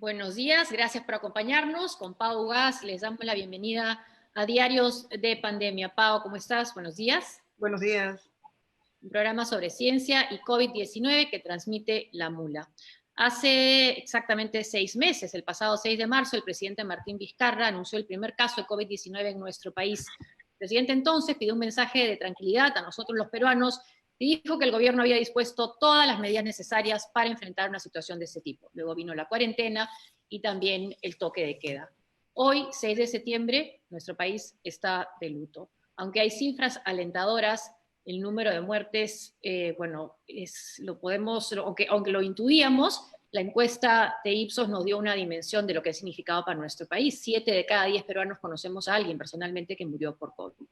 Buenos días, gracias por acompañarnos. Con Pau Gas les damos la bienvenida a Diarios de Pandemia. Pau, ¿cómo estás? Buenos días. Buenos días. Un programa sobre ciencia y COVID-19 que transmite La Mula. Hace exactamente 6 meses, el pasado 6 de marzo, el presidente Martín Vizcarra anunció el primer caso de COVID-19 en nuestro país. El presidente entonces pidió un mensaje de tranquilidad a nosotros los peruanos y dijo que el gobierno había dispuesto todas las medidas necesarias para enfrentar una situación de ese tipo. Luego vino la cuarentena y también el toque de queda. Hoy, 6 de septiembre, nuestro país está de luto. Aunque hay cifras alentadoras, el número de muertes, aunque lo intuíamos, la encuesta de Ipsos nos dio una dimensión de lo que ha significado para nuestro país. 7 de cada 10 peruanos conocemos a alguien personalmente que murió por COVID.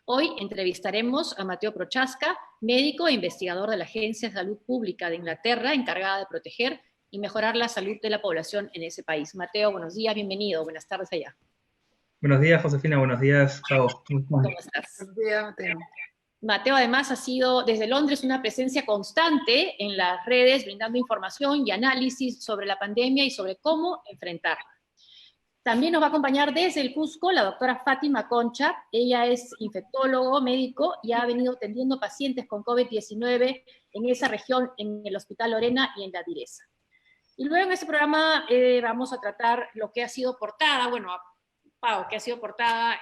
Hoy entrevistaremos a Mateo Prochaska, médico e investigador de la Agencia de Salud Pública de Inglaterra, encargada de proteger y mejorar la salud de la población en ese país. Mateo, buenos días, bienvenido, buenas tardes allá. Buenos días, Josefina, buenos días, Pau. ¿Cómo estás? Buenos días, Mateo. Mateo además ha sido desde Londres una presencia constante en las redes, brindando información y análisis sobre la pandemia y sobre cómo enfrentarla. También nos va a acompañar desde el Cusco la doctora Fátima Concha. Ella es infectólogo, médico, y ha venido atendiendo pacientes con COVID-19 en esa región, en el Hospital Lorena y en la Direza. Y luego en este programa vamos a tratar lo que ha sido portada, Pau, que ha sido portada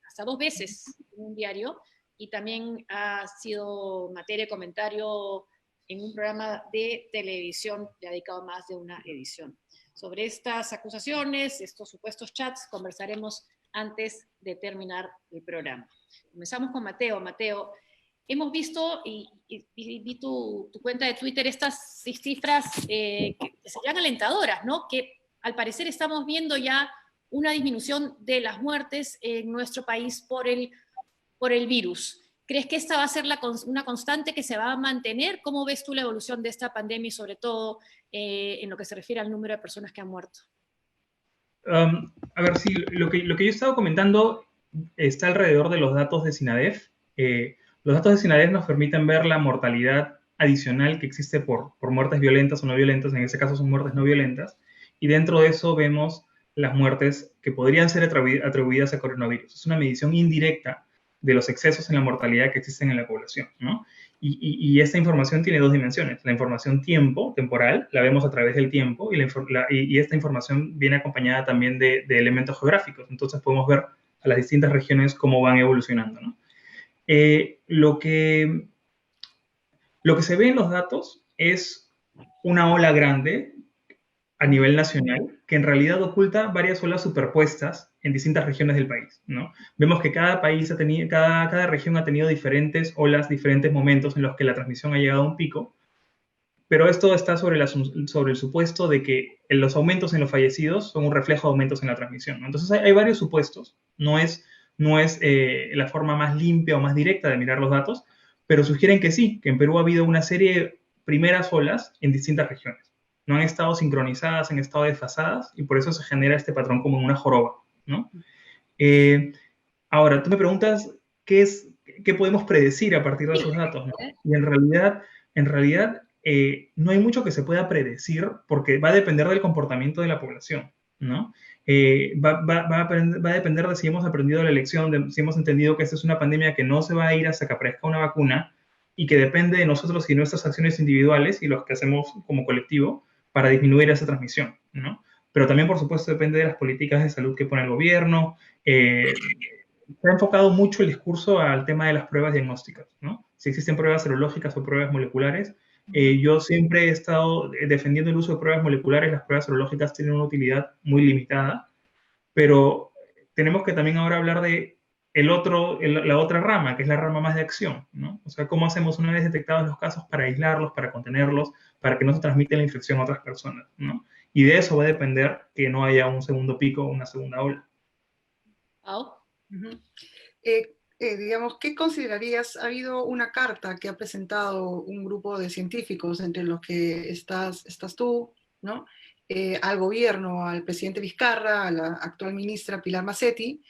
hasta 2 veces en un diario, y también ha sido materia de comentario en un programa de televisión dedicado a más de una edición. Sobre estas acusaciones, estos supuestos chats, conversaremos antes de terminar el programa. Comenzamos con Mateo. Mateo, hemos visto, y vi tu cuenta de Twitter, estas cifras que serían alentadoras, ¿no? Que al parecer estamos viendo ya una disminución de las muertes en nuestro país por el virus. ¿Crees que esta va a ser una constante que se va a mantener? ¿Cómo ves tú la evolución de esta pandemia y sobre todo en lo que se refiere al número de personas que han muerto? A ver, sí, lo que yo he estado comentando está alrededor de los datos de SINADEF. Los datos de SINADEF nos permiten ver la mortalidad adicional que existe por muertes violentas o no violentas, en este caso son muertes no violentas, y dentro de eso vemos las muertes que podrían ser atribuidas a coronavirus. Es una medición indirecta de los excesos en la mortalidad que existen en la población, ¿no? Y esta información tiene 2 dimensiones. La información temporal, la vemos a través del tiempo, y esta información viene acompañada también de elementos geográficos. Entonces podemos ver a las distintas regiones cómo van evolucionando, ¿no? Lo que se ve en los datos es una ola grande a nivel nacional, que en realidad oculta varias olas superpuestas en distintas regiones del país, ¿no? Vemos que cada región ha tenido diferentes olas, diferentes momentos en los que la transmisión ha llegado a un pico, pero esto está sobre el supuesto de que los aumentos en los fallecidos son un reflejo de aumentos en la transmisión, ¿no? Entonces hay varios supuestos, no es la forma más limpia o más directa de mirar los datos, pero sugieren que sí, que en Perú ha habido una serie de primeras olas en distintas regiones. No han estado sincronizadas, han estado desfasadas, y por eso se genera este patrón como en una joroba, ¿no? Ahora, tú me preguntas qué podemos predecir a partir de esos datos, ¿no? Y en realidad no hay mucho que se pueda predecir porque va a depender del comportamiento de la población, ¿no? Va a depender de si hemos aprendido la lección, de si hemos entendido que esta es una pandemia que no se va a ir hasta que aparezca una vacuna, y que depende de nosotros y nuestras acciones individuales y los que hacemos como colectivo para disminuir esa transmisión, ¿no? Pero también, por supuesto, depende de las políticas de salud que pone el gobierno. Se ha enfocado mucho el discurso al tema de las pruebas diagnósticas, ¿no? Si existen pruebas serológicas o pruebas moleculares. Yo siempre he estado defendiendo el uso de pruebas moleculares. Las pruebas serológicas tienen una utilidad muy limitada, pero tenemos que también ahora hablar de la otra rama, que es la rama más de acción, ¿no? O sea, cómo hacemos una vez detectados los casos para aislarlos, para contenerlos, para que no se transmita la infección a otras personas, ¿no? Y de eso va a depender que no haya un segundo pico o una segunda ola. ¿Pau? Digamos, ¿qué considerarías? Ha habido una carta que ha presentado un grupo de científicos, entre los que estás tú, ¿no? Al gobierno, al presidente Vizcarra, a la actual ministra Pilar Massetti,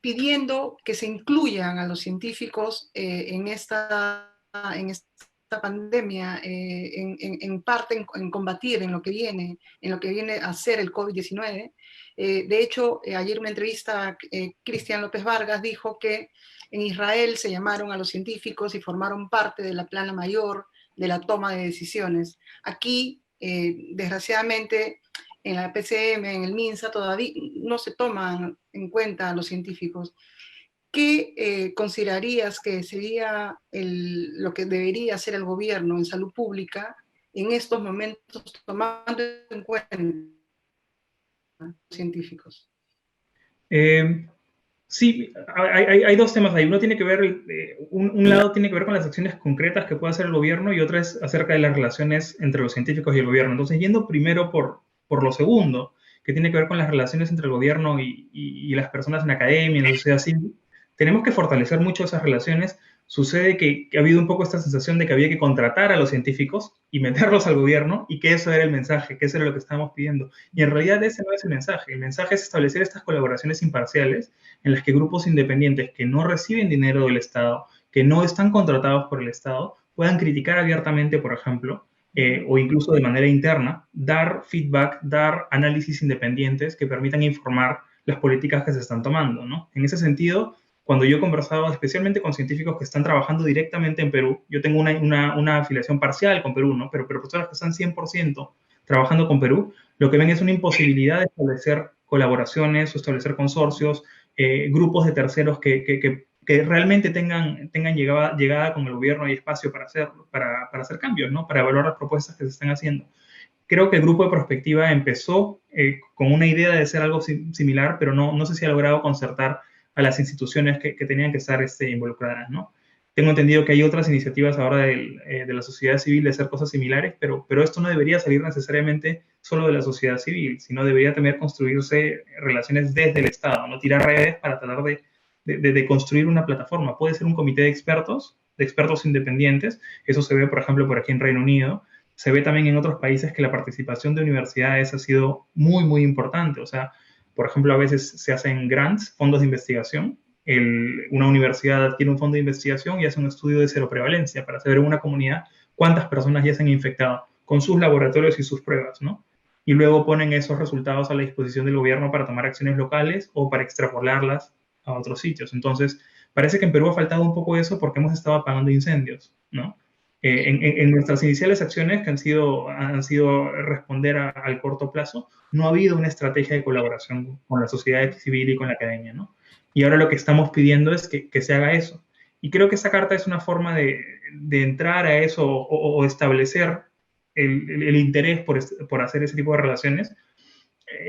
pidiendo que se incluyan a los científicos en esta pandemia, en parte en combatir en lo que viene a ser el COVID-19. De hecho, ayer en una entrevista, Cristian López Vargas dijo que en Israel se llamaron a los científicos y formaron parte de la plana mayor de la toma de decisiones. Aquí, desgraciadamente, en la PCM, en el MINSA, todavía no se toman en cuenta a los científicos. ¿Qué considerarías que sería lo que debería hacer el gobierno en salud pública en estos momentos, tomando en cuenta a los científicos? Sí, hay dos temas ahí. Uno tiene que ver, un lado tiene que ver con las acciones concretas que puede hacer el gobierno y otra es acerca de las relaciones entre los científicos y el gobierno. Entonces, yendo primero por lo segundo, que tiene que ver con las relaciones entre el gobierno y las personas en la academia, en la sociedad civil, tenemos que fortalecer mucho esas relaciones. Sucede que ha habido un poco esta sensación de que había que contratar a los científicos y meterlos al gobierno y que eso era el mensaje, que eso era lo que estábamos pidiendo. Y en realidad ese no es el mensaje. El mensaje es establecer estas colaboraciones imparciales en las que grupos independientes que no reciben dinero del Estado, que no están contratados por el Estado, puedan criticar abiertamente, por ejemplo, o incluso de manera interna, dar feedback, dar análisis independientes que permitan informar las políticas que se están tomando, ¿no? En ese sentido, cuando yo he conversado especialmente con científicos que están trabajando directamente en Perú, yo tengo una afiliación parcial con Perú, ¿no? Pero personas que están 100% trabajando con Perú, lo que ven es una imposibilidad de establecer colaboraciones o establecer consorcios, grupos de terceros que realmente tengan llegada con el gobierno y espacio para hacer cambios, ¿no? Para evaluar las propuestas que se están haciendo. Creo que el grupo de Prospectiva empezó con una idea de hacer algo similar, pero no sé si ha logrado concertar a las instituciones que tenían que estar involucradas, ¿no? Tengo entendido que hay otras iniciativas ahora de la sociedad civil de hacer cosas similares, pero esto no debería salir necesariamente solo de la sociedad civil, sino debería también construirse relaciones desde el Estado, ¿no? Tirar redes para tratar de construir una plataforma. Puede ser un comité de expertos independientes. Eso se ve, por ejemplo, por aquí en Reino Unido. Se ve también en otros países que la participación de universidades ha sido muy, muy importante. O sea, por ejemplo, a veces se hacen grants, fondos de investigación. Una universidad adquiere un fondo de investigación y hace un estudio de seroprevalencia para saber en una comunidad cuántas personas ya se han infectado con sus laboratorios y sus pruebas, ¿no? Y luego ponen esos resultados a la disposición del gobierno para tomar acciones locales o para extrapolarlas a otros sitios. Entonces, parece que en Perú ha faltado un poco eso porque hemos estado apagando incendios, ¿no? En nuestras iniciales acciones, que han sido responder al corto plazo, no ha habido una estrategia de colaboración con la sociedad civil y con la academia, ¿no? Y ahora lo que estamos pidiendo es que se haga eso. Y creo que esta carta es una forma de entrar a eso o establecer el interés por hacer ese tipo de relaciones.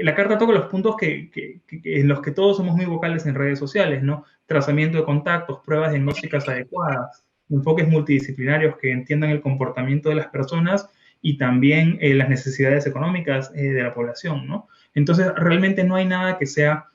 La carta toca los puntos en los que todos somos muy vocales en redes sociales, ¿no? Trazamiento de contactos, pruebas diagnósticas adecuadas, enfoques multidisciplinarios que entiendan el comportamiento de las personas y también las necesidades económicas de la población, ¿no? Entonces, realmente no hay nada que sea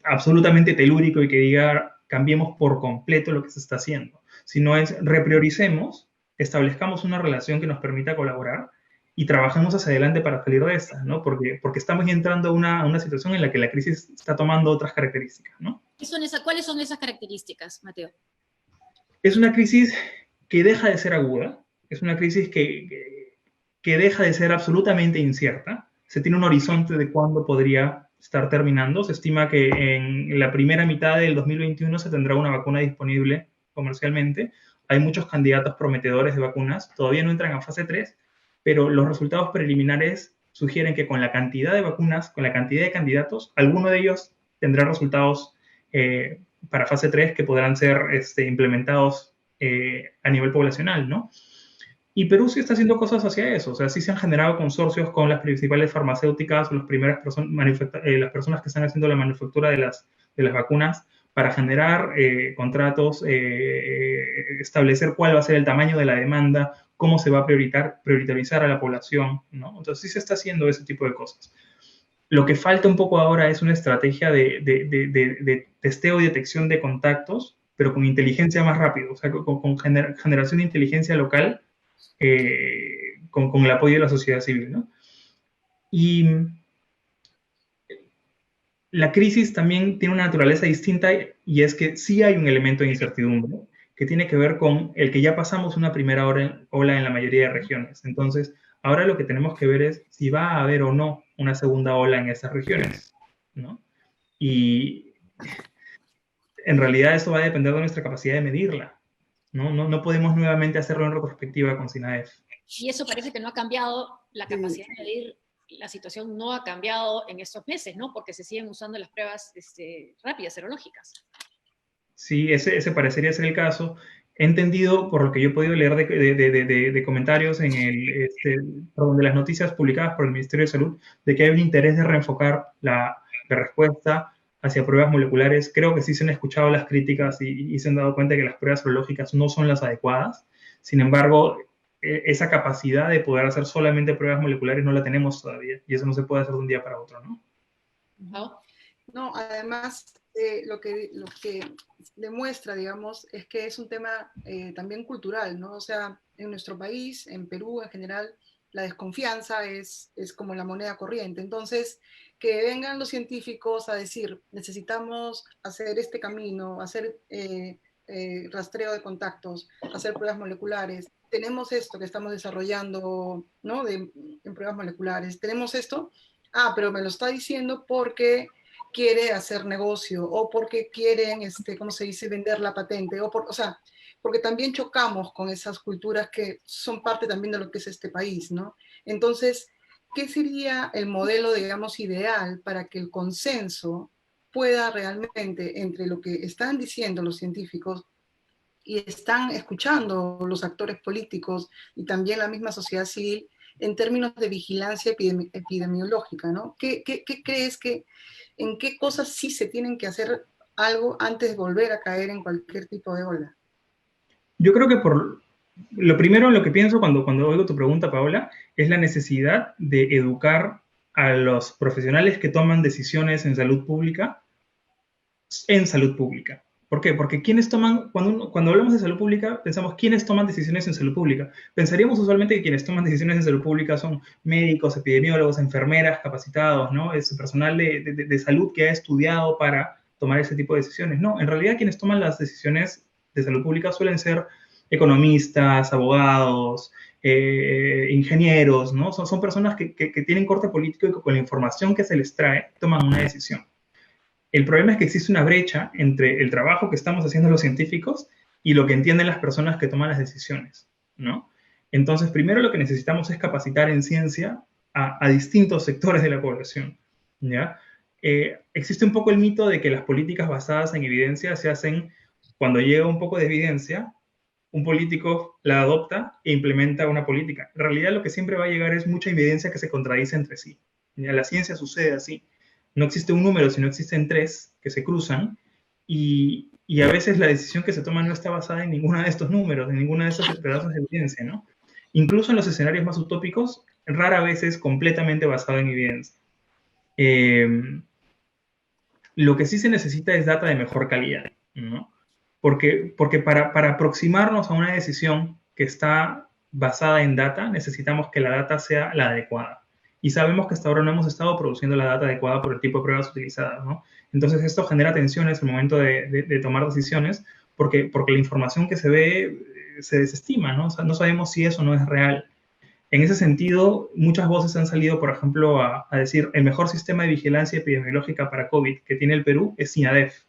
absolutamente telúrico y que diga cambiemos por completo lo que se está haciendo, sino es reprioricemos, establezcamos una relación que nos permita colaborar y trabajemos hacia adelante para salir de esta, ¿no? Porque estamos entrando a una situación en la que la crisis está tomando otras características, ¿no? ¿Cuáles son esas características, Mateo? Es una crisis que deja de ser aguda, es una crisis que deja de ser absolutamente incierta. Se tiene un horizonte de cuándo podría estar terminando. Se estima que en la primera mitad del 2021 se tendrá una vacuna disponible comercialmente. Hay muchos candidatos prometedores de vacunas, todavía no entran a fase 3, pero los resultados preliminares sugieren que con la cantidad de vacunas, con la cantidad de candidatos, alguno de ellos tendrá resultados para fase 3 que podrán ser implementados a nivel poblacional, ¿no? Y Perú sí está haciendo cosas hacia eso, o sea, sí se han generado consorcios con las principales farmacéuticas o las personas que están haciendo la manufactura de las vacunas para generar contratos, establecer cuál va a ser el tamaño de la demanda, cómo se va a priorizar a la población, ¿no? Entonces sí se está haciendo ese tipo de cosas. Lo que falta un poco ahora es una estrategia de testeo y detección de contactos, pero con inteligencia más rápido, o sea, con generación de inteligencia local, con el apoyo de la sociedad civil, ¿no? Y la crisis también tiene una naturaleza distinta y es que sí hay un elemento de incertidumbre que tiene que ver con el que ya pasamos una primera ola en la mayoría de regiones. Entonces, ahora lo que tenemos que ver es si va a haber o no una segunda ola en esas regiones, ¿no? Y en realidad eso va a depender de nuestra capacidad de medirla, ¿no? No podemos nuevamente hacerlo en retrospectiva con SINADEF. Y eso parece que no ha cambiado, la capacidad de medir la situación no ha cambiado en estos meses, ¿no? Porque se siguen usando las pruebas rápidas, serológicas. Sí, ese parecería ser el caso. He entendido, por lo que yo he podido leer de comentarios en de las noticias publicadas por el Ministerio de Salud, de que hay un interés de reenfocar la respuesta hacia pruebas moleculares. Creo que sí se han escuchado las críticas y se han dado cuenta de que las pruebas serológicas no son las adecuadas. Sin embargo, esa capacidad de poder hacer solamente pruebas moleculares no la tenemos todavía, y eso no se puede hacer de un día para otro, ¿no? No, además, lo que demuestra, digamos, es que es un tema también cultural, ¿no? O sea, en nuestro país, en Perú en general, la desconfianza es como la moneda corriente. Entonces, que vengan los científicos a decir, necesitamos hacer este camino, hacer rastreo de contactos, hacer pruebas moleculares, tenemos esto que estamos desarrollando, ¿no? En pruebas moleculares, tenemos esto, pero me lo está diciendo porque quiere hacer negocio o porque quieren, ¿cómo se dice?, vender la patente, o sea, porque también chocamos con esas culturas que son parte también de lo que es este país, ¿no? Entonces, ¿qué sería el modelo, digamos, ideal para que el consenso pueda realmente, entre lo que están diciendo los científicos y están escuchando los actores políticos y también la misma sociedad civil, en términos de vigilancia epidemiológica, ¿no? ¿Qué crees en qué cosas sí se tienen que hacer algo antes de volver a caer en cualquier tipo de ola? Yo creo que lo primero en lo que pienso cuando oigo tu pregunta, Paola, es la necesidad de educar a los profesionales que toman decisiones en salud pública. ¿Por qué? Porque quienes toman, cuando hablamos de salud pública, pensamos quiénes toman decisiones en salud pública. Pensaríamos usualmente que quienes toman decisiones en salud pública son médicos, epidemiólogos, enfermeras capacitados, ¿no? Es personal de salud que ha estudiado para tomar ese tipo de decisiones. No, en realidad quienes toman las decisiones de salud pública suelen ser economistas, abogados, ingenieros, ¿no? Son personas que tienen corte político y que con la información que se les trae toman una decisión. El problema es que existe una brecha entre el trabajo que estamos haciendo los científicos y lo que entienden las personas que toman las decisiones, ¿no? Entonces, primero lo que necesitamos es capacitar en ciencia a distintos sectores de la población, ¿ya? Existe un poco el mito de que las políticas basadas en evidencia se hacen cuando llega un poco de evidencia, un político la adopta e implementa una política. En realidad lo que siempre va a llegar es mucha evidencia que se contradice entre sí. ¿Ya? La ciencia sucede así. No existe un número, sino existen tres que se cruzan y a veces la decisión que se toma no está basada en ninguno de estos números, en ninguna de estos pedazos de evidencia, ¿no? Incluso en los escenarios más utópicos, rara vez es completamente basado en evidencia. Lo que sí se necesita es data de mejor calidad, ¿no? Porque para aproximarnos a una decisión que está basada en data, necesitamos que la data sea la adecuada. Y sabemos que hasta ahora no hemos estado produciendo la data adecuada por el tipo de pruebas utilizadas, ¿no? Entonces esto genera tensiones al momento de tomar decisiones porque la información que se ve se desestima, ¿no? O sea, no sabemos si eso no es real. En ese sentido, muchas voces han salido, por ejemplo, a decir el mejor sistema de vigilancia epidemiológica para COVID que tiene el Perú es SINADEF.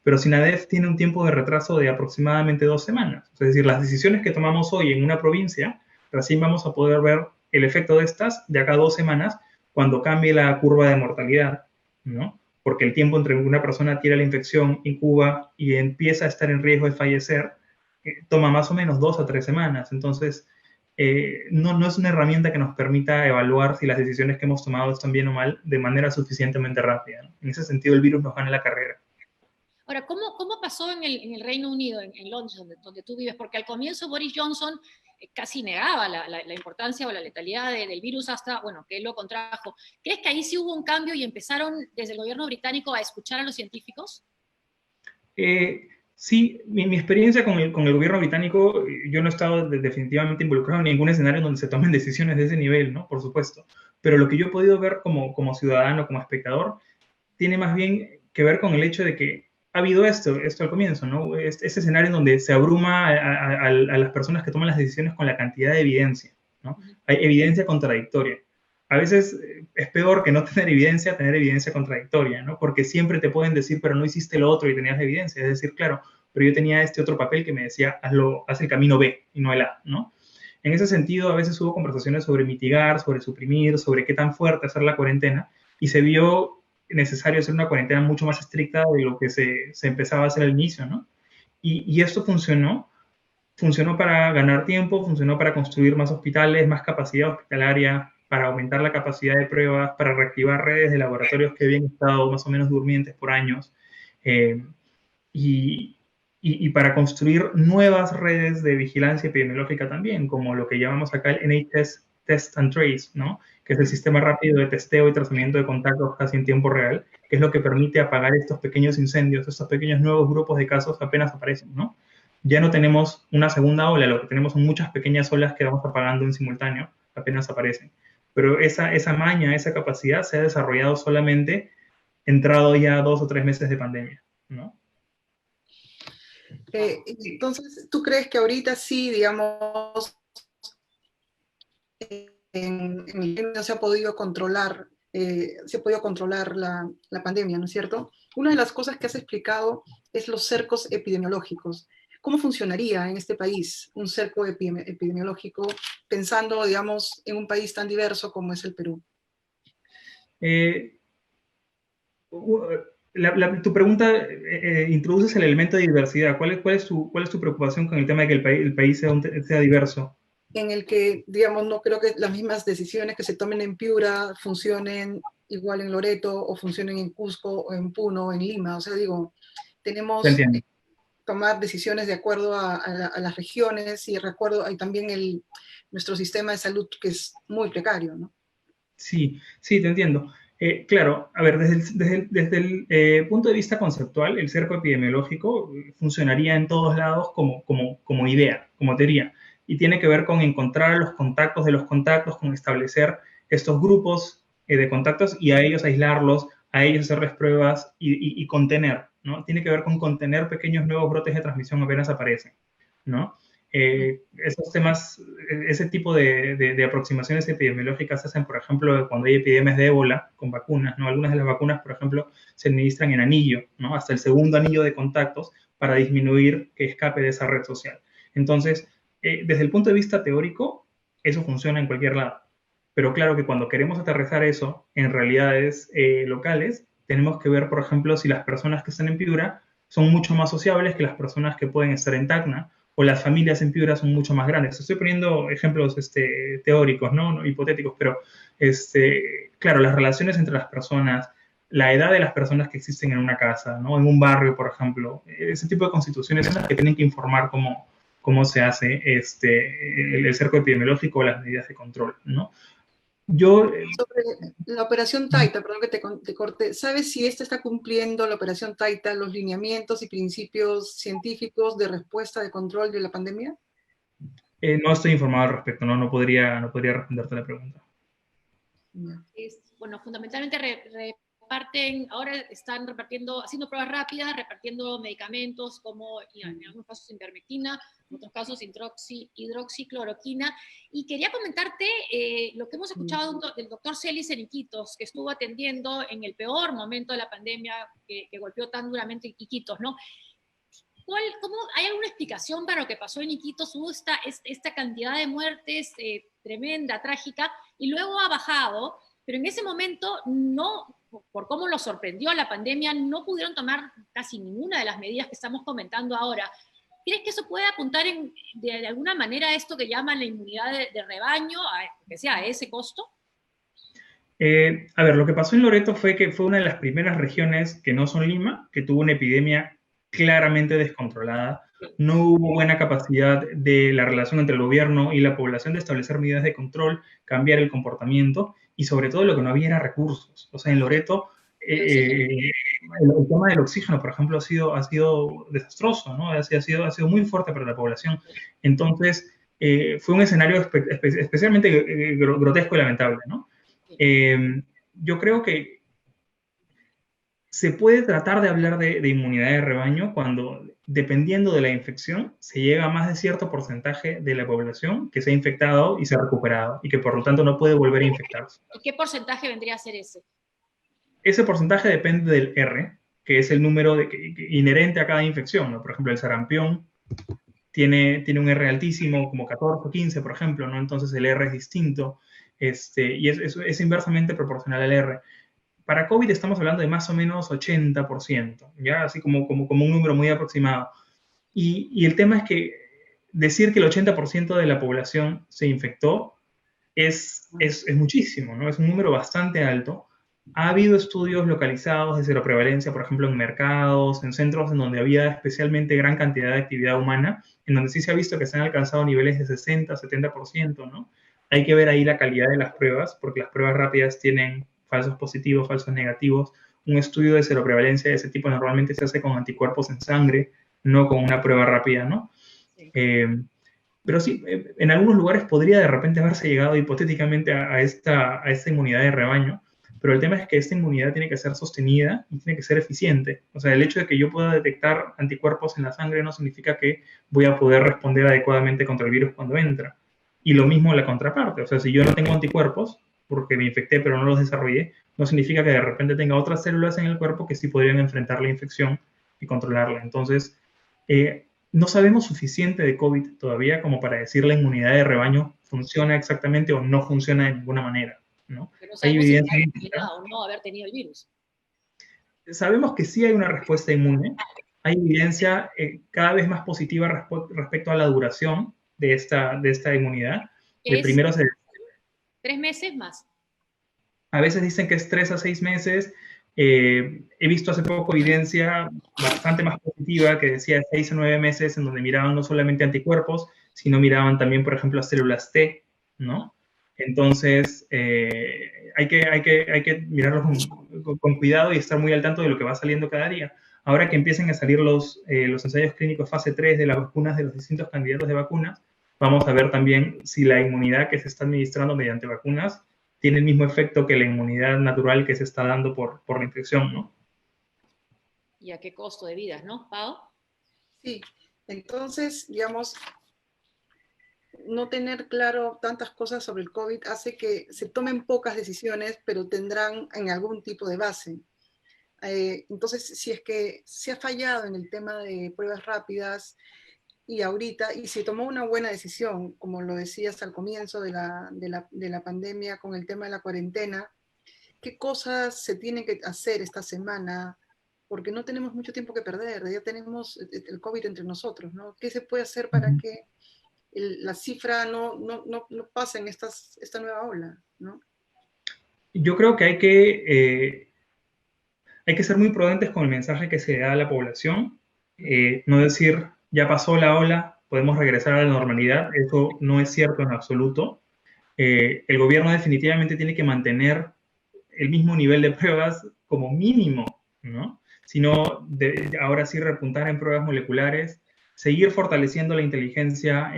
Pero SINADEF tiene un tiempo de retraso de aproximadamente 2 semanas. Es decir, las decisiones que tomamos hoy en una provincia, recién vamos a poder ver el efecto de estas de acá a 2 semanas cuando cambie la curva de mortalidad, ¿no? Porque el tiempo entre una persona adquiere la infección, incuba y empieza a estar en riesgo de fallecer, toma más o menos 2 a 3 semanas. Entonces, no es una herramienta que nos permita evaluar si las decisiones que hemos tomado están bien o mal de manera suficientemente rápida, ¿no? En ese sentido, el virus nos gana la carrera. Ahora, ¿cómo pasó en el Reino Unido, en Londres, donde tú vives? Porque al comienzo Boris Johnson casi negaba la importancia o la letalidad del virus hasta, bueno, que él lo contrajo. ¿Crees que ahí sí hubo un cambio y empezaron desde el gobierno británico a escuchar a los científicos? Sí, mi experiencia con el gobierno británico, yo no he estado definitivamente involucrado en ningún escenario donde se tomen decisiones de ese nivel, ¿no? Por supuesto. Pero lo que yo he podido ver como ciudadano, como espectador, tiene más bien que ver con el hecho de que ha habido esto al comienzo, ¿no? Este escenario en donde se abruma a las personas que toman las decisiones con la cantidad de evidencia, ¿no? Hay evidencia contradictoria. A veces es peor que no tener evidencia contradictoria, ¿no? Porque siempre te pueden decir, pero no hiciste lo otro y tenías la evidencia. Es decir, claro, pero yo tenía este otro papel que me decía, haz el camino B y no el A, ¿no? En ese sentido, a veces hubo conversaciones sobre mitigar, sobre suprimir, sobre qué tan fuerte hacer la cuarentena, y se vio necesario hacer una cuarentena mucho más estricta de lo que se empezaba a hacer al inicio, ¿no? Y esto funcionó para ganar tiempo, funcionó para construir más hospitales, más capacidad hospitalaria, para aumentar la capacidad de pruebas, para reactivar redes de laboratorios que habían estado más o menos durmientes por años, y para construir nuevas redes de vigilancia epidemiológica también, como lo que llamamos acá el NHS Test and Trace, ¿no? Que es el sistema rápido de testeo y tratamiento de contactos casi en tiempo real, que es lo que permite apagar estos pequeños incendios, estos pequeños nuevos grupos de casos que apenas aparecen, ¿no? Ya no tenemos una segunda ola, lo que tenemos son muchas pequeñas olas que vamos apagando en simultáneo, apenas aparecen. Pero esa maña, esa capacidad se ha desarrollado solamente entrado ya 2 o 3 meses de pandemia, ¿no? Entonces, ¿tú crees que ahorita sí, digamos, en el no se ha podido controlar, la pandemia, ¿no es cierto? Una de las cosas que has explicado es los cercos epidemiológicos. ¿Cómo funcionaría en este país un cerco epidemiológico pensando, digamos, en un país tan diverso como es el Perú? Tu pregunta introduces el elemento de diversidad. ¿Cuál es tu preocupación con el tema de que el país sea diverso? En el que, digamos, no creo que las mismas decisiones que se tomen en Piura funcionen igual en Loreto, o funcionen en Cusco, o en Puno, o en Lima. O sea, digo, tenemos que tomar decisiones de acuerdo a las regiones, y recuerdo, hay también nuestro sistema de salud, que es muy precario, ¿no? Sí, te entiendo. Claro, a ver, desde el punto de vista conceptual, el cerco epidemiológico funcionaría en todos lados como idea, como teoría, y tiene que ver con encontrar los contactos de los contactos, con establecer estos grupos de contactos y a ellos aislarlos, a ellos hacerles pruebas y contener, ¿no? Tiene que ver con contener pequeños nuevos brotes de transmisión apenas aparecen, ¿no? Esos temas, ese tipo de aproximaciones epidemiológicas se hacen, por ejemplo, cuando hay epidemias de ébola con vacunas, ¿no? Algunas de las vacunas, por ejemplo, se administran en anillo, ¿no? Hasta el segundo anillo de contactos para disminuir que escape de esa red social. Entonces, desde el punto de vista teórico, eso funciona en cualquier lado. Pero claro que cuando queremos aterrizar eso en realidades locales, tenemos que ver, por ejemplo, si las personas que están en Piura son mucho más sociables que las personas que pueden estar en Tacna, o las familias en Piura son mucho más grandes. Estoy poniendo ejemplos teóricos, ¿no? Hipotéticos, pero claro, las relaciones entre las personas, la edad de las personas que existen en una casa, ¿no? En un barrio, por ejemplo, ese tipo de constituciones son las que tienen que informar cómo se hace el cerco epidemiológico o las medidas de control, ¿no? Sobre la operación Taita, perdón que te corte, ¿sabes si esta está cumpliendo, la operación Taita, los lineamientos y principios científicos de respuesta de control de la pandemia? No estoy informado al respecto, no podría responderte la pregunta. Bueno, fundamentalmente ahora están haciendo pruebas rápidas, repartiendo medicamentos como en algunos casos ivermectina, en otros casos hidroxicloroquina. Y quería comentarte lo que hemos escuchado del doctor Celis en Iquitos, que estuvo atendiendo en el peor momento de la pandemia que golpeó tan duramente Iquitos, ¿no? ¿Hay alguna explicación para lo que pasó en Iquitos? Hubo esta cantidad de muertes tremenda, trágica, y luego ha bajado, pero en ese momento por cómo los sorprendió la pandemia, no pudieron tomar casi ninguna de las medidas que estamos comentando ahora. ¿Crees que eso puede apuntar de alguna manera a esto que llaman la inmunidad de rebaño, que sea a ese costo? A ver, lo que pasó en Loreto fue que fue una de las primeras regiones que no son Lima, que tuvo una epidemia claramente descontrolada. No hubo buena capacidad de la relación entre el gobierno y la población de establecer medidas de control, cambiar el comportamiento, y sobre todo lo que no había era recursos. O sea, en Loreto el tema del oxígeno, por ejemplo, ha sido desastroso, ¿no? Ha sido muy fuerte para la población. Entonces, fue un escenario especialmente grotesco y lamentable, ¿no? Yo creo que se puede tratar de hablar de inmunidad de rebaño cuando, dependiendo de la infección, se llega a más de cierto porcentaje de la población que se ha infectado y se ha recuperado y que por lo tanto no puede volver a infectarse. ¿Y qué porcentaje vendría a ser ese? Ese porcentaje depende del R, que es el número inherente a cada infección, ¿no? Por ejemplo, el sarampión tiene un R altísimo, como 14 o 15, por ejemplo, ¿no? Entonces el R es distinto, y es inversamente proporcional al R. Para COVID estamos hablando de más o menos 80%, ¿ya? Así como un número muy aproximado. Y el tema es que decir que el 80% de la población se infectó es muchísimo, ¿no? Es un número bastante alto. Ha habido estudios localizados de seroprevalencia, por ejemplo, en mercados, en centros en donde había especialmente gran cantidad de actividad humana, en donde sí se ha visto que se han alcanzado niveles de 60, 70%, ¿no? Hay que ver ahí la calidad de las pruebas, porque las pruebas rápidas tienen falsos positivos, falsos negativos. Un estudio de seroprevalencia de ese tipo normalmente se hace con anticuerpos en sangre, no con una prueba rápida, ¿no? Sí. Pero sí, en algunos lugares podría de repente haberse llegado hipotéticamente a esta inmunidad de rebaño, pero el tema es que esta inmunidad tiene que ser sostenida y tiene que ser eficiente. O sea, el hecho de que yo pueda detectar anticuerpos en la sangre no significa que voy a poder responder adecuadamente contra el virus cuando entra. Y lo mismo en la contraparte. O sea, si yo no tengo anticuerpos, porque me infecté pero no los desarrollé, no significa que de repente tenga otras células en el cuerpo que sí podrían enfrentar la infección y controlarla. Entonces, no sabemos suficiente de COVID todavía como para decir la inmunidad de rebaño funciona exactamente o no funciona de ninguna manera, ¿no? Pero no Hay sabemos si evidencia. debería o no haber tenido el virus. Sabemos que sí hay una respuesta inmune. Hay evidencia cada vez más positiva respecto a la duración de esta inmunidad. De Es primero 3 meses más. A veces dicen que es 3 a 6 meses. He visto hace poco evidencia bastante más positiva que decía 6 a 9 meses, en donde miraban no solamente anticuerpos, sino miraban también, por ejemplo, las células T, ¿no? Entonces, hay que mirarlo con cuidado y estar muy al tanto de lo que va saliendo cada día. Ahora que empiecen a salir los ensayos clínicos fase 3 de las vacunas de los distintos candidatos de vacunas, vamos a ver también si la inmunidad que se está administrando mediante vacunas tiene el mismo efecto que la inmunidad natural que se está dando por la infección, ¿no? ¿Y a qué costo de vidas, no, Pau? Sí, entonces, digamos, no tener claro tantas cosas sobre el COVID hace que se tomen pocas decisiones, pero tendrán en algún tipo de base. Entonces, si es que se ha fallado en el tema de pruebas rápidas y ahorita, y se tomó una buena decisión, como lo decías al comienzo de la pandemia con el tema de la cuarentena, ¿qué cosas se tienen que hacer esta semana? Porque no tenemos mucho tiempo que perder, ya tenemos el COVID entre nosotros, ¿no? ¿Qué se puede hacer para que la cifra no pase en esta nueva ola, ¿no? Yo creo que hay que ser muy prudentes con el mensaje que se da a la población, no decir, ya pasó la ola, podemos regresar a la normalidad, eso no es cierto en absoluto. El gobierno definitivamente tiene que mantener el mismo nivel de pruebas como mínimo, ¿no? Sino ahora sí repuntar en pruebas moleculares, seguir fortaleciendo la inteligencia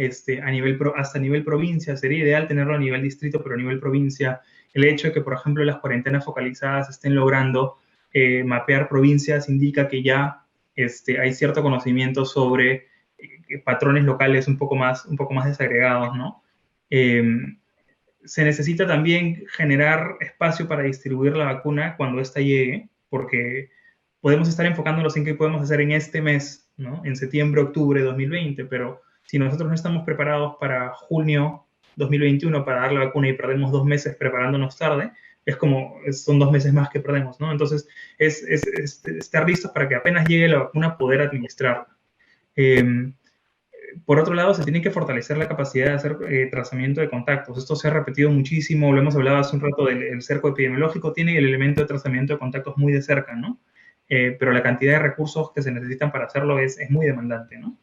hasta nivel provincia. Sería ideal tenerlo a nivel distrito, pero a nivel provincia. El hecho de que, por ejemplo, las cuarentenas focalizadas estén logrando mapear provincias indica que ya hay cierto conocimiento sobre patrones locales un poco más desagregados, ¿no? Se necesita también generar espacio para distribuir la vacuna cuando ésta llegue, porque podemos estar enfocándonos en qué podemos hacer en este mes, ¿no? En septiembre, octubre de 2020, pero si nosotros no estamos preparados para junio 2021 para dar la vacuna y perdemos 2 meses preparándonos tarde, son 2 meses más que perdemos, ¿no? Entonces, es estar listos para que apenas llegue la vacuna poder administrarla. Por otro lado, se tiene que fortalecer la capacidad de hacer trazamiento de contactos. Esto se ha repetido muchísimo, lo hemos hablado hace un rato del cerco epidemiológico, tiene el elemento de trazamiento de contactos muy de cerca, ¿no? Pero la cantidad de recursos que se necesitan para hacerlo es muy demandante, ¿no?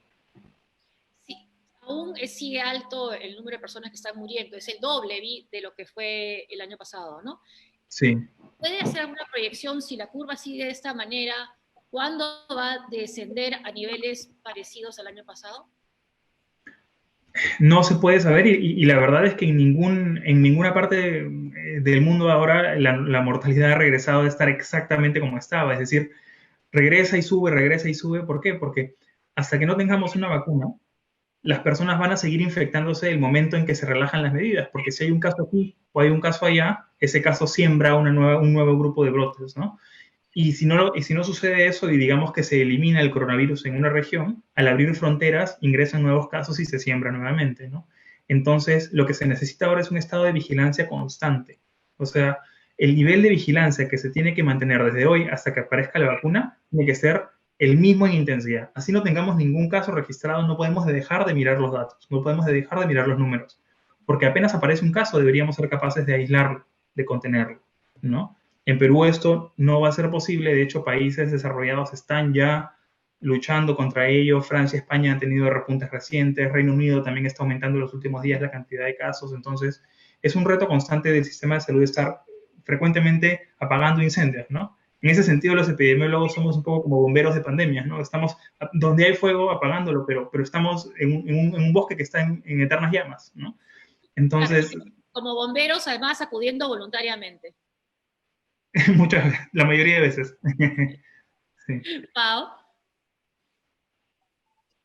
Sí, aún sigue alto el número de personas que están muriendo, es el doble de lo que fue el año pasado, ¿no? Sí. ¿Puede hacer alguna proyección si la curva sigue de esta manera? ¿Cuándo va a descender a niveles parecidos al año pasado? No se puede saber y la verdad es que en ninguna parte del mundo ahora la mortalidad ha regresado a estar exactamente como estaba. Es decir, regresa y sube, regresa y sube. ¿Por qué? Porque hasta que no tengamos una vacuna, las personas van a seguir infectándose el momento en que se relajan las medidas, porque si hay un caso aquí o hay un caso allá, ese caso siembra un nuevo grupo de brotes, ¿no? Y si no sucede eso y digamos que se elimina el coronavirus en una región, al abrir fronteras ingresan nuevos casos y se siembra nuevamente, ¿no? Entonces, lo que se necesita ahora es un estado de vigilancia constante. O sea, el nivel de vigilancia que se tiene que mantener desde hoy hasta que aparezca la vacuna tiene que ser el mismo en intensidad. Así no tengamos ningún caso registrado, no podemos dejar de mirar los datos, no podemos dejar de mirar los números, porque apenas aparece un caso deberíamos ser capaces de aislarlo, de contenerlo, ¿no? En Perú esto no va a ser posible, de hecho países desarrollados están ya luchando contra ello, Francia y España han tenido repuntes recientes, Reino Unido también está aumentando en los últimos días la cantidad de casos, entonces es un reto constante del sistema de salud estar frecuentemente apagando incendios, ¿no? En ese sentido, los epidemiólogos somos un poco como bomberos de pandemias, ¿no? Estamos donde hay fuego apagándolo, pero estamos en un bosque que está en eternas llamas, ¿no? Entonces, claro, como bomberos, además, acudiendo voluntariamente. la mayoría de veces. Sí. Pau.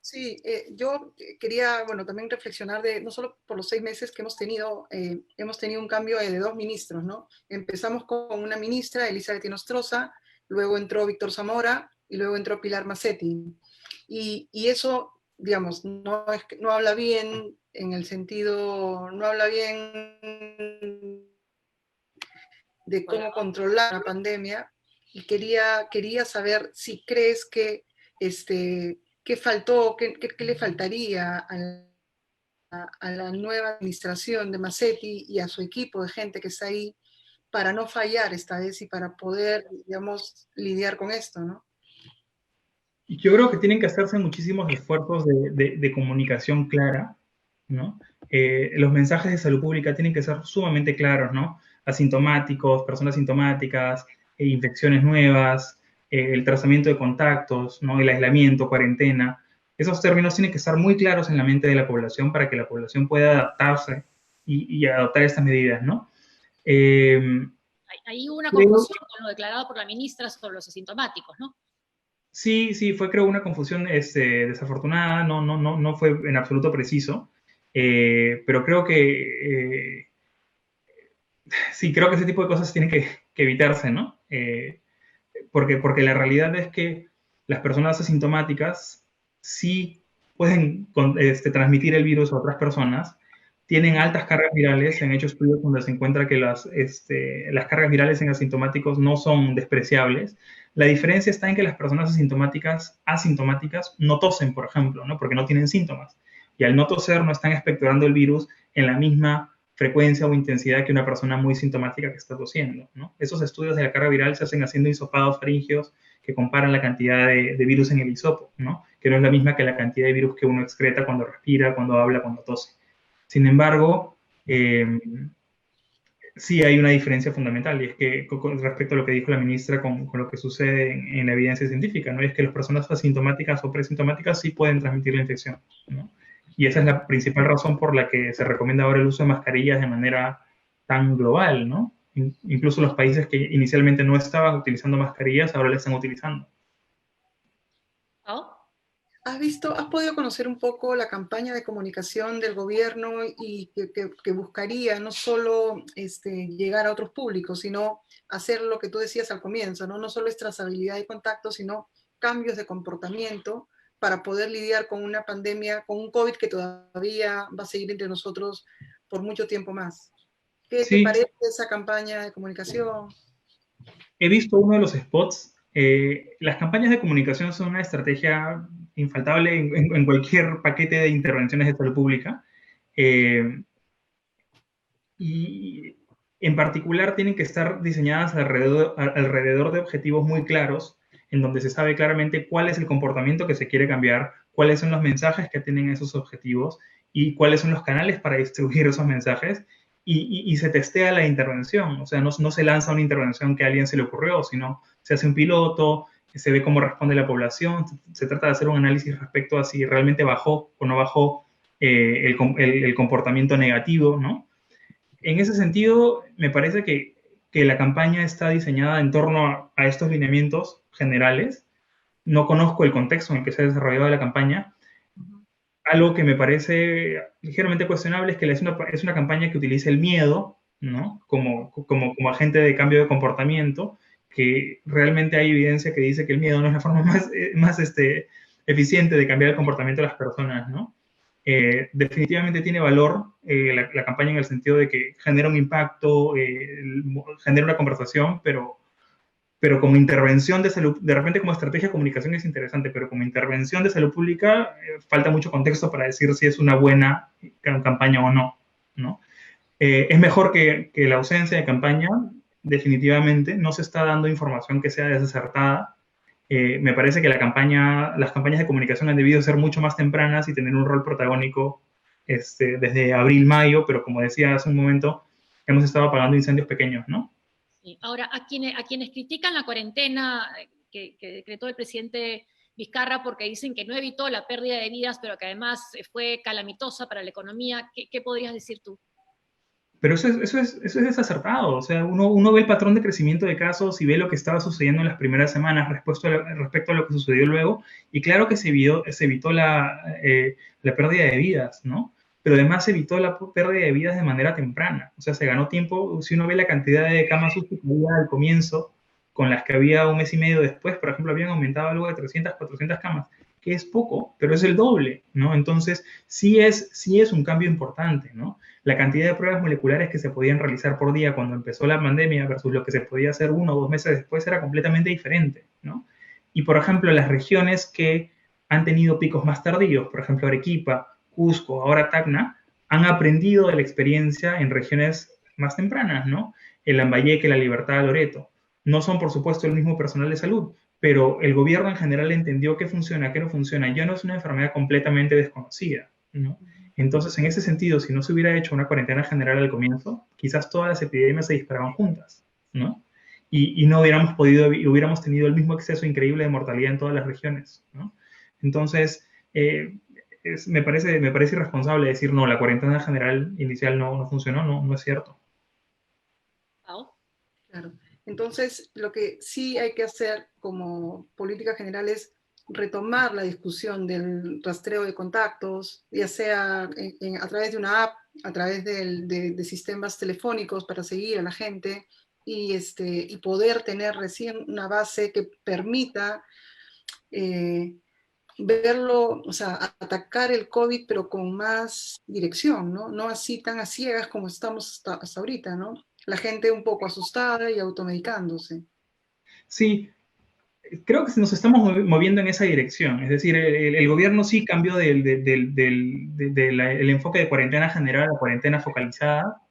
Sí, yo quería, bueno, también reflexionar de, no solo por los 6 meses que hemos tenido un cambio de 2 ministros, ¿no? Empezamos con una ministra, Elizabeth Nostroza, luego entró Víctor Zamora y luego entró Pilar Massetti. Y eso, digamos, no habla bien en el sentido, no habla bien de cómo controlar la pandemia, y quería saber si crees que qué faltó, qué le faltaría a la nueva administración de Massetti y a su equipo de gente que está ahí para no fallar esta vez y para poder, digamos, lidiar con esto, ¿no? Yo creo que tienen que hacerse muchísimos esfuerzos de comunicación clara, ¿no? Los mensajes de salud pública tienen que ser sumamente claros, ¿no? Asintomáticos, personas sintomáticas, infecciones nuevas, el trazamiento de contactos, ¿no? El aislamiento, cuarentena. Esos términos tienen que estar muy claros en la mente de la población para que la población pueda adaptarse y adoptar estas medidas, ¿no? Hay una confusión con lo declarado por la ministra sobre los asintomáticos, ¿no? Sí, sí, fue creo una confusión desafortunada, no fue en absoluto preciso, pero creo que sí, creo que ese tipo de cosas tienen que evitarse, ¿no? Porque la realidad es que las personas asintomáticas sí pueden transmitir el virus a otras personas, tienen altas cargas virales, se han hecho estudios donde se encuentra que las cargas virales en asintomáticos no son despreciables. La diferencia está en que las personas asintomáticas no tosen, por ejemplo, ¿no? Porque no tienen síntomas. Y al no toser no están expectorando el virus en la misma frecuencia o intensidad que una persona muy sintomática que está tosiendo, ¿no? Esos estudios de la carga viral se hacen haciendo hisopados faringios que comparan la cantidad de virus en el hisopo, ¿no? Que no es la misma que la cantidad de virus que uno excreta cuando respira, cuando habla, cuando tose. Sin embargo, sí hay una diferencia fundamental, y es que con respecto a lo que dijo la ministra con lo que sucede en la evidencia científica, ¿no? Y es que las personas asintomáticas o presintomáticas sí pueden transmitir la infección, ¿no? Y esa es la principal razón por la que se recomienda ahora el uso de mascarillas de manera tan global, ¿no? Incluso los países que inicialmente no estaban utilizando mascarillas, ahora la están utilizando. ¿Oh? ¿Has podido conocer un poco la campaña de comunicación del gobierno y que buscaría no solo llegar a otros públicos, sino hacer lo que tú decías al comienzo, ¿no? No solo es trazabilidad y contacto, sino cambios de comportamiento para poder lidiar con una pandemia, con un COVID que todavía va a seguir entre nosotros por mucho tiempo más? ¿Qué te parece esa campaña de comunicación? He visto uno de los spots. Las campañas de comunicación son una estrategia infaltable en cualquier paquete de intervenciones de salud pública. Y en particular tienen que estar diseñadas alrededor de objetivos muy claros, en donde se sabe claramente cuál es el comportamiento que se quiere cambiar, cuáles son los mensajes que tienen esos objetivos y cuáles son los canales para distribuir esos mensajes. Y se testea la intervención, o sea, no se lanza una intervención que a alguien se le ocurrió, sino se hace un piloto, se ve cómo responde la población, se trata de hacer un análisis respecto a si realmente bajó o no bajó el comportamiento negativo, ¿no? En ese sentido, me parece que la campaña está diseñada en torno a estos lineamientos generales. No conozco el contexto en el que se ha desarrollado la campaña. Algo que me parece ligeramente cuestionable es que es una campaña que utiliza el miedo, ¿no? Como agente de cambio de comportamiento, que realmente hay evidencia que dice que el miedo no es la forma más eficiente de cambiar el comportamiento de las personas, ¿no? Definitivamente tiene valor la campaña en el sentido de que genera un impacto, genera una conversación, pero como intervención de salud, de repente como estrategia de comunicación es interesante, pero como intervención de salud pública falta mucho contexto para decir si es una buena campaña o no, ¿no? Es mejor que la ausencia de campaña, definitivamente. No se está dando información que sea desacertada. Me parece que las campañas de comunicación han debido ser mucho más tempranas y tener un rol protagónico desde abril, mayo, pero como decía hace un momento, hemos estado apagando incendios pequeños, ¿no? Sí. Ahora, a quienes critican la cuarentena que decretó el presidente Vizcarra porque dicen que no evitó la pérdida de vidas, pero que además fue calamitosa para la economía, ¿qué podrías decir tú? Pero eso es desacertado. O sea, uno ve el patrón de crecimiento de casos y ve lo que estaba sucediendo en las primeras semanas respecto a lo que sucedió luego. Y claro que se evitó la pérdida de vidas, ¿no? Pero además se evitó la pérdida de vidas de manera temprana. O sea, se ganó tiempo. Si uno ve la cantidad de camas UCI que había al comienzo, con las que había un mes y medio después, por ejemplo, habían aumentado algo de 300, 400 camas, que es poco, pero es el doble, ¿no? Entonces, sí es un cambio importante, ¿no? La cantidad de pruebas moleculares que se podían realizar por día cuando empezó la pandemia versus lo que se podía hacer 1 o 2 meses después era completamente diferente, ¿no? Y, por ejemplo, las regiones que han tenido picos más tardíos, por ejemplo, Arequipa, Cusco, ahora Tacna, han aprendido de la experiencia en regiones más tempranas, ¿no? El Lambayeque, La Libertad, Loreto. No son, por supuesto, el mismo personal de salud, pero el gobierno en general entendió qué funciona, qué no funciona. Ya no es una enfermedad completamente desconocida, ¿no? Entonces, en ese sentido, si no se hubiera hecho una cuarentena general al comienzo, quizás todas las epidemias se disparaban juntas, ¿no? Y no hubiéramos tenido el mismo exceso increíble de mortalidad en todas las regiones, ¿no? Entonces, me parece irresponsable decir, no, la cuarentena general inicial no funcionó, no es cierto. Claro. Entonces, lo que sí hay que hacer como política general es retomar la discusión del rastreo de contactos, ya sea a través de una app, a través de sistemas telefónicos para seguir a la gente y poder tener recién una base que permita verlo, o sea, atacar el COVID, pero con más dirección, ¿no? No así tan a ciegas como estamos hasta ahorita, ¿no? La gente un poco asustada y automedicándose. Sí, creo que nos estamos moviendo en esa dirección. Es decir, el gobierno sí cambió el enfoque de cuarentena general a cuarentena focalizada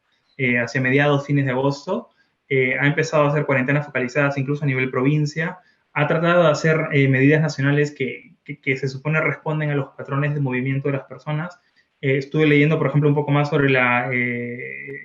hacia mediados, fines de agosto. Ha empezado a hacer cuarentenas focalizadas incluso a nivel provincia. Ha tratado de hacer medidas nacionales que se supone responden a los patrones de movimiento de las personas. Estuve leyendo, por ejemplo, un poco más sobre la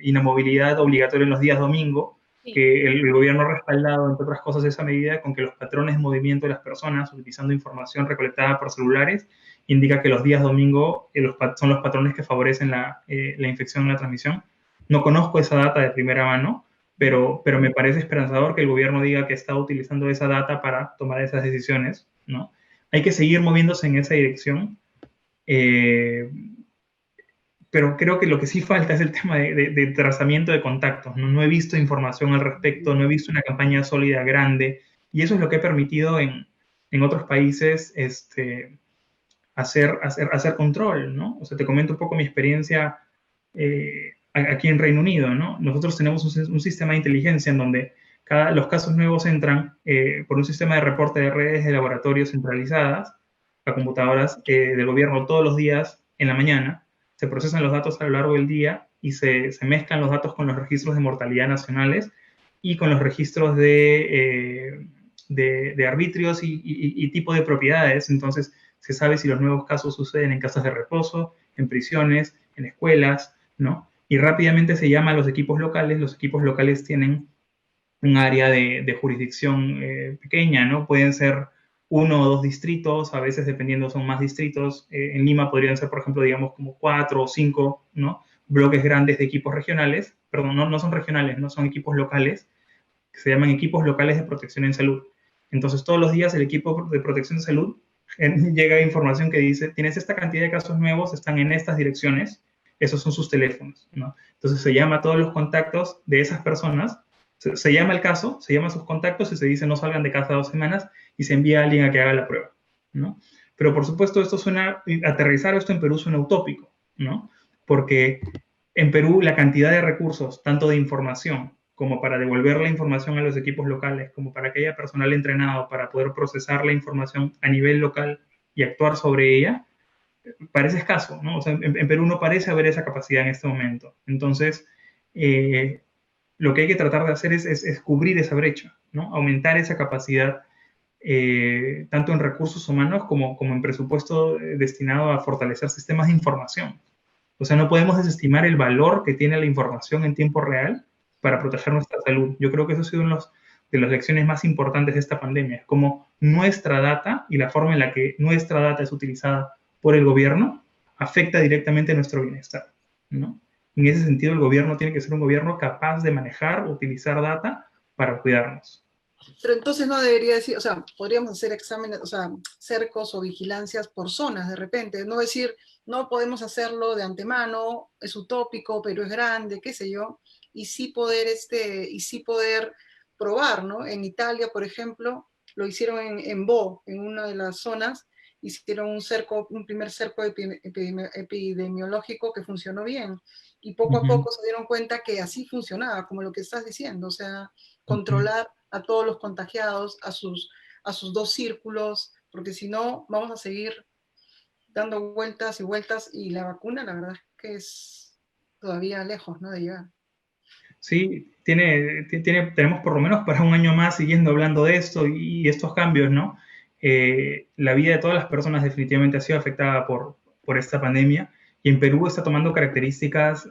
inamovilidad obligatoria en los días domingo, que el gobierno ha respaldado, entre otras cosas, esa medida con que los patrones de movimiento de las personas, utilizando información recolectada por celulares, indica que los días domingo son los patrones que favorecen la infección y la transmisión. No conozco esa data de primera mano, pero me parece esperanzador que el gobierno diga que está utilizando esa data para tomar esas decisiones, ¿no? Hay que seguir moviéndose en esa dirección. Pero creo que lo que sí falta es el tema de trazamiento de contactos. ¿No? No he visto información al respecto, no he visto una campaña sólida, grande, y eso es lo que ha permitido en otros países hacer control, ¿no? O sea, te comento un poco mi experiencia aquí en Reino Unido, ¿no? Nosotros tenemos un sistema de inteligencia en donde los casos nuevos entran por un sistema de reporte de redes de laboratorios centralizadas a computadoras del gobierno todos los días en la mañana. Se procesan los datos a lo largo del día y se mezclan los datos con los registros de mortalidad nacionales y con los registros de arbitrios y tipo de propiedades. Entonces, se sabe si los nuevos casos suceden en casas de reposo, en prisiones, en escuelas, ¿no? Y rápidamente se llama a los equipos locales tienen un área de jurisdicción pequeña, ¿no? Pueden ser uno o dos distritos, a veces dependiendo son más distritos. En Lima podrían ser, por ejemplo, digamos como 4 o 5, ¿no? Bloques grandes de equipos regionales, perdón, no son regionales, no son equipos locales, que se llaman equipos locales de protección en salud. Entonces, todos los días el equipo de protección de salud llega información que dice, tienes esta cantidad de casos nuevos, están en estas direcciones, esos son sus teléfonos, ¿no? Entonces se llama a todos los contactos de esas personas, se llama el caso, se llama a sus contactos y se dice no salgan de casa 2 semanas y se envía a alguien a que haga la prueba, ¿no? Pero por supuesto esto suena, aterrizar esto en Perú suena utópico, ¿no? Porque en Perú la cantidad de recursos, tanto de información como para devolver la información a los equipos locales, como para que haya personal entrenado para poder procesar la información a nivel local y actuar sobre ella, parece escaso, ¿no? O sea, en Perú no parece haber esa capacidad en este momento. Entonces, lo que hay que tratar de hacer es cubrir esa brecha, ¿no? Aumentar esa capacidad, tanto en recursos humanos como en presupuesto destinado a fortalecer sistemas de información. O sea, no podemos desestimar el valor que tiene la información en tiempo real para proteger nuestra salud. Yo creo que eso ha sido una de las lecciones más importantes de esta pandemia, es como nuestra data y la forma en la que nuestra data es utilizada por el gobierno afecta directamente a nuestro bienestar, ¿no? En ese sentido, el gobierno tiene que ser un gobierno capaz de manejar, utilizar data para cuidarnos. Pero entonces no debería decir, o sea, podríamos hacer exámenes, o sea, cercos o vigilancias por zonas de repente, no decir, no podemos hacerlo de antemano, es utópico, pero es grande, qué sé yo, y sí poder probar, ¿no? En Italia, por ejemplo, lo hicieron en Bo, en una de las zonas, hicieron un primer cerco epidemiológico que funcionó bien, y poco a poco se dieron cuenta que así funcionaba, como lo que estás diciendo, o sea, controlar a todos los contagiados, a sus dos círculos, porque si no, vamos a seguir dando vueltas y vueltas, y la vacuna, la verdad es que es todavía lejos, ¿no?, de llegar. Sí, tenemos por lo menos para un año más siguiendo hablando de esto y estos cambios, ¿no? La vida de todas las personas definitivamente ha sido afectada por esta pandemia y en Perú está tomando características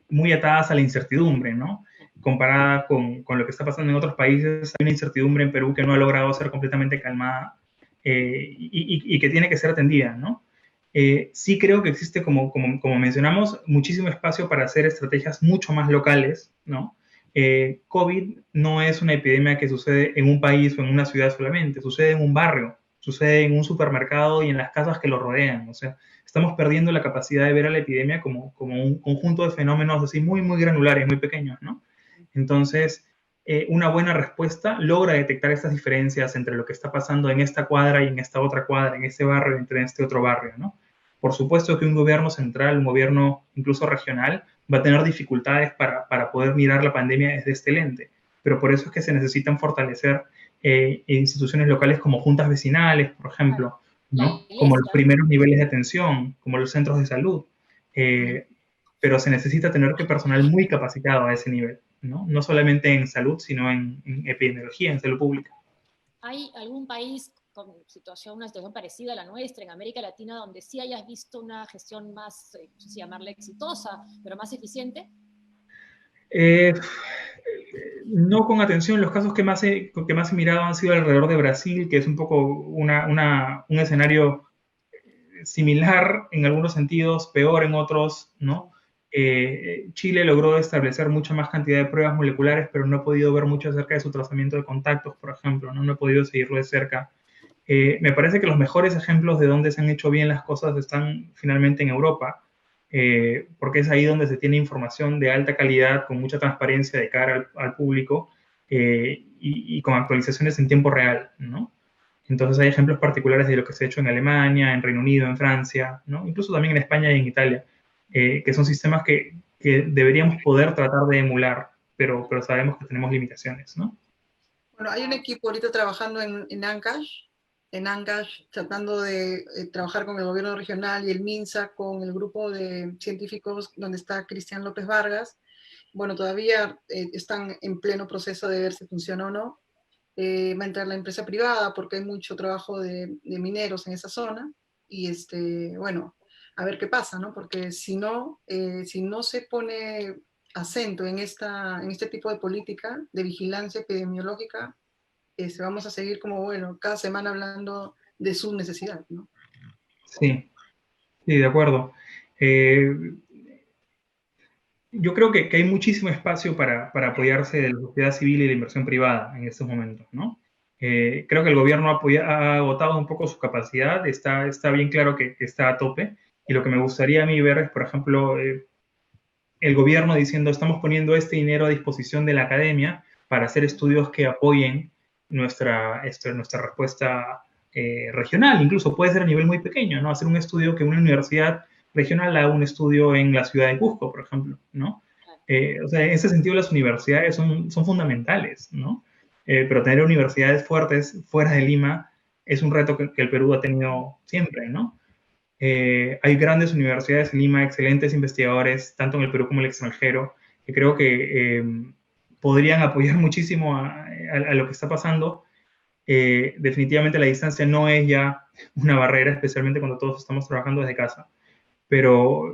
muy atadas a la incertidumbre, ¿no? Comparada con lo que está pasando en otros países, hay una incertidumbre en Perú que no ha logrado ser completamente calmada y que tiene que ser atendida, ¿no? Sí creo que existe, como mencionamos, muchísimo espacio para hacer estrategias mucho más locales, ¿no? COVID no es una epidemia que sucede en un país o en una ciudad solamente, sucede en un barrio, sucede en un supermercado y en las casas que lo rodean. O sea, estamos perdiendo la capacidad de ver a la epidemia como un conjunto de fenómenos así muy, muy granulares, muy pequeños, ¿no? Entonces, una buena respuesta logra detectar estas diferencias entre lo que está pasando en esta cuadra y en esta otra cuadra, en este barrio y entre este otro barrio, ¿no? Por supuesto que un gobierno central, un gobierno incluso regional, va a tener dificultades para poder mirar la pandemia desde este lente, pero por eso es que se necesitan fortalecer instituciones locales como juntas vecinales, por ejemplo, ¿no? Como los primeros niveles de atención, como los centros de salud, pero se necesita tener que personal muy capacitado a ese nivel, ¿no? No solamente en salud, sino en epidemiología, en salud pública. ¿Hay algún país con una situación parecida a la nuestra, en América Latina, donde sí hayas visto una gestión más, no sé si llamarla exitosa, pero más eficiente? No con atención, los casos que más he mirado han sido alrededor de Brasil, que es un poco un escenario similar en algunos sentidos, peor en otros, ¿no? Chile logró establecer mucha más cantidad de pruebas moleculares, pero no he podido ver mucho acerca de su tratamiento de contactos, por ejemplo, no he podido seguirlo de cerca. Me parece que los mejores ejemplos de dónde se han hecho bien las cosas están finalmente en Europa, porque es ahí donde se tiene información de alta calidad, con mucha transparencia de cara al público y con actualizaciones en tiempo real, ¿no? Entonces hay ejemplos particulares de lo que se ha hecho en Alemania, en Reino Unido, en Francia, ¿no? Incluso también en España y en Italia, que son sistemas que deberíamos poder tratar de emular, pero sabemos que tenemos limitaciones, ¿no? Bueno, hay un equipo ahorita trabajando en Ancash, tratando de trabajar con el gobierno regional y el MINSA, con el grupo de científicos donde está Cristian López Vargas. Bueno, todavía están en pleno proceso de ver si funciona o no. Va a entrar la empresa privada porque hay mucho trabajo de mineros en esa zona y bueno, a ver qué pasa, ¿no? Porque si no se pone acento en este tipo de política de vigilancia epidemiológica, vamos a seguir como, bueno, cada semana hablando de su necesidad, ¿no? Sí, sí, de acuerdo. Yo creo que hay muchísimo espacio para apoyarse de la sociedad civil y la inversión privada en estos momentos, ¿no? Creo que el gobierno ha agotado un poco su capacidad, está bien claro que está a tope, y lo que me gustaría a mí ver es, por ejemplo, el gobierno diciendo estamos poniendo este dinero a disposición de la academia para hacer estudios que apoyen nuestra respuesta regional, incluso puede ser a nivel muy pequeño, ¿no? Hacer un estudio que una universidad regional haga un estudio en la ciudad de Cusco, por ejemplo, ¿no? O sea, en ese sentido las universidades son fundamentales, ¿no? Pero tener universidades fuertes fuera de Lima es un reto que el Perú ha tenido siempre, ¿no? Hay grandes universidades en Lima, excelentes investigadores, tanto en el Perú como en el extranjero, que creo que podrían apoyar muchísimo a lo que está pasando. Definitivamente la distancia no es ya una barrera, especialmente cuando todos estamos trabajando desde casa, pero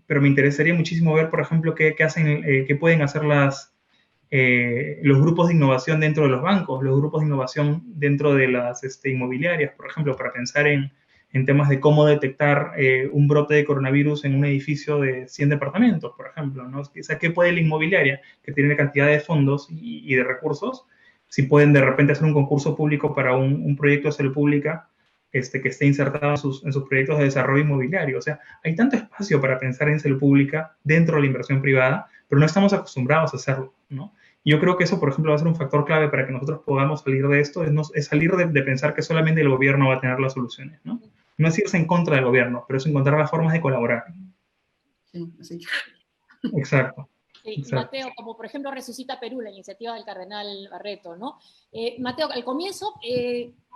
me interesaría muchísimo ver, por ejemplo, qué pueden hacer los grupos de innovación dentro de los bancos, los grupos de innovación dentro de las inmobiliarias, por ejemplo, para pensar en temas de cómo detectar un brote de coronavirus en un edificio de 100 departamentos, por ejemplo, ¿no? O sea, ¿qué puede la inmobiliaria, que tiene cantidad de fondos y de recursos, si pueden de repente hacer un concurso público para un proyecto de salud pública que esté insertado en sus proyectos de desarrollo inmobiliario? O sea, hay tanto espacio para pensar en salud pública dentro de la inversión privada, pero no estamos acostumbrados a hacerlo, ¿no? Yo creo que eso, por ejemplo, va a ser un factor clave para que nosotros podamos salir de esto, es salir de pensar que solamente el gobierno va a tener las soluciones, ¿no? No es irse en contra del gobierno, pero es encontrar las formas de colaborar. Sí, así. Exacto. Sí, Exacto. Mateo, como por ejemplo Resucita Perú, la iniciativa del cardenal Barreto, ¿no? Mateo, al comienzo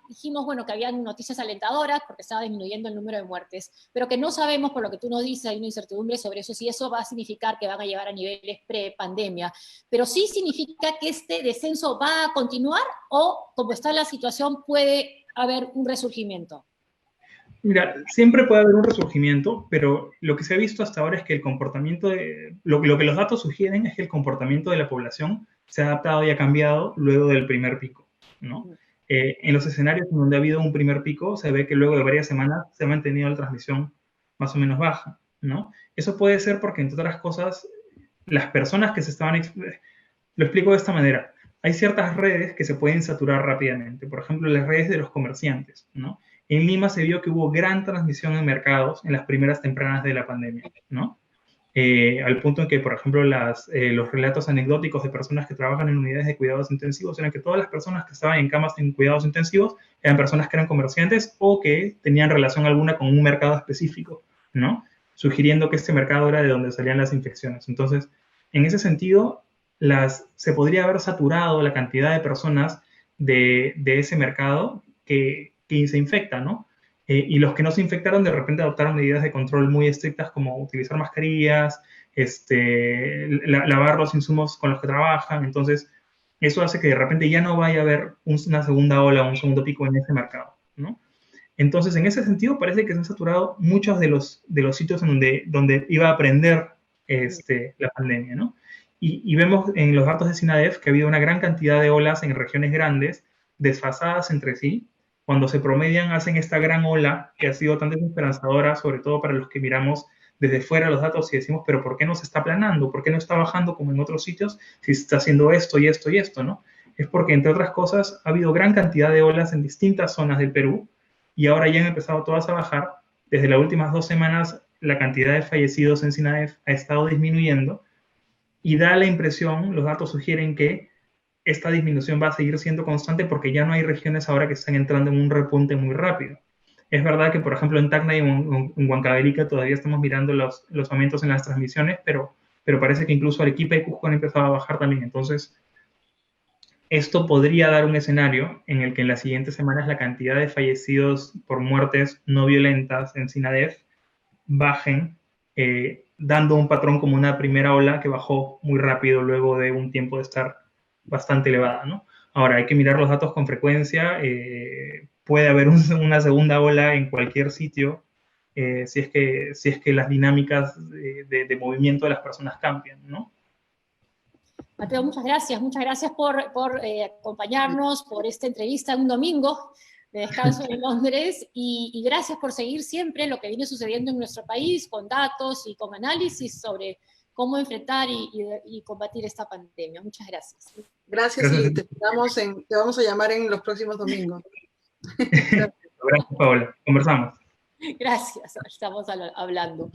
dijimos, bueno, que había noticias alentadoras porque estaba disminuyendo el número de muertes, pero que no sabemos, por lo que tú nos dices, hay una incertidumbre sobre eso, si eso va a significar que van a llegar a niveles pre-pandemia. Pero sí significa que este descenso va a continuar o, como está la situación, puede haber un resurgimiento. Mira, siempre puede haber un resurgimiento, pero lo que se ha visto hasta ahora es que el comportamiento lo que los datos sugieren es que el comportamiento de la población se ha adaptado y ha cambiado luego del primer pico, ¿no? En los escenarios donde ha habido un primer pico, se ve que luego de varias semanas se ha mantenido la transmisión más o menos baja, ¿no? Eso puede ser porque, entre otras cosas, las personas que se estaban... Lo explico de esta manera. Hay ciertas redes que se pueden saturar rápidamente. Por ejemplo, las redes de los comerciantes, ¿no? En Lima se vio que hubo gran transmisión en mercados en las primeras tempranas de la pandemia, ¿no? Al punto en que, por ejemplo, los relatos anecdóticos de personas que trabajan en unidades de cuidados intensivos eran que todas las personas que estaban en camas en cuidados intensivos eran personas que eran comerciantes o que tenían relación alguna con un mercado específico, ¿no? Sugiriendo que este mercado era de donde salían las infecciones. Entonces, en ese sentido, se podría haber saturado la cantidad de personas de ese mercado que se infectan, ¿no? Y los que no se infectaron de repente adoptaron medidas de control muy estrictas como utilizar mascarillas, lavar los insumos con los que trabajan. Entonces, eso hace que de repente ya no vaya a haber una segunda ola o un segundo pico en ese mercado, ¿no? Entonces, en ese sentido, parece que se han saturado muchos de los sitios en donde iba a aprender la pandemia, ¿no? Y vemos en los datos de SINADEF que ha habido una gran cantidad de olas en regiones grandes, desfasadas entre sí. Cuando se promedian, hacen esta gran ola que ha sido tan desesperanzadora, sobre todo para los que miramos desde fuera los datos y decimos, pero ¿por qué no se está aplanando? ¿Por qué no está bajando como en otros sitios si se está haciendo esto y esto y esto, ¿no? Es porque, entre otras cosas, ha habido gran cantidad de olas en distintas zonas del Perú y ahora ya han empezado todas a bajar. Desde las últimas 2 semanas, la cantidad de fallecidos en SINADEF ha estado disminuyendo y da la impresión, los datos sugieren que esta disminución va a seguir siendo constante porque ya no hay regiones ahora que están entrando en un repunte muy rápido. Es verdad que, por ejemplo, en Tacna y en Huancavelica todavía estamos mirando los aumentos en las transmisiones, pero parece que incluso Arequipa y Cusco han empezado a bajar también. Entonces, esto podría dar un escenario en el que en las siguientes semanas la cantidad de fallecidos por muertes no violentas en SINADEF bajen, dando un patrón como una primera ola que bajó muy rápido luego de un tiempo de estar bastante elevada, ¿no? Ahora, hay que mirar los datos con frecuencia. Puede haber una segunda ola en cualquier sitio si es que las dinámicas de movimiento de las personas cambian, ¿no? Mateo, muchas gracias por acompañarnos, por esta entrevista un domingo de descanso en Londres, y gracias por seguir siempre lo que viene sucediendo en nuestro país, con datos y con análisis sobre cómo enfrentar y combatir esta pandemia. Muchas gracias. Gracias y te vamos a llamar en los próximos domingos. Gracias, Paola. Conversamos. Gracias, estamos hablando.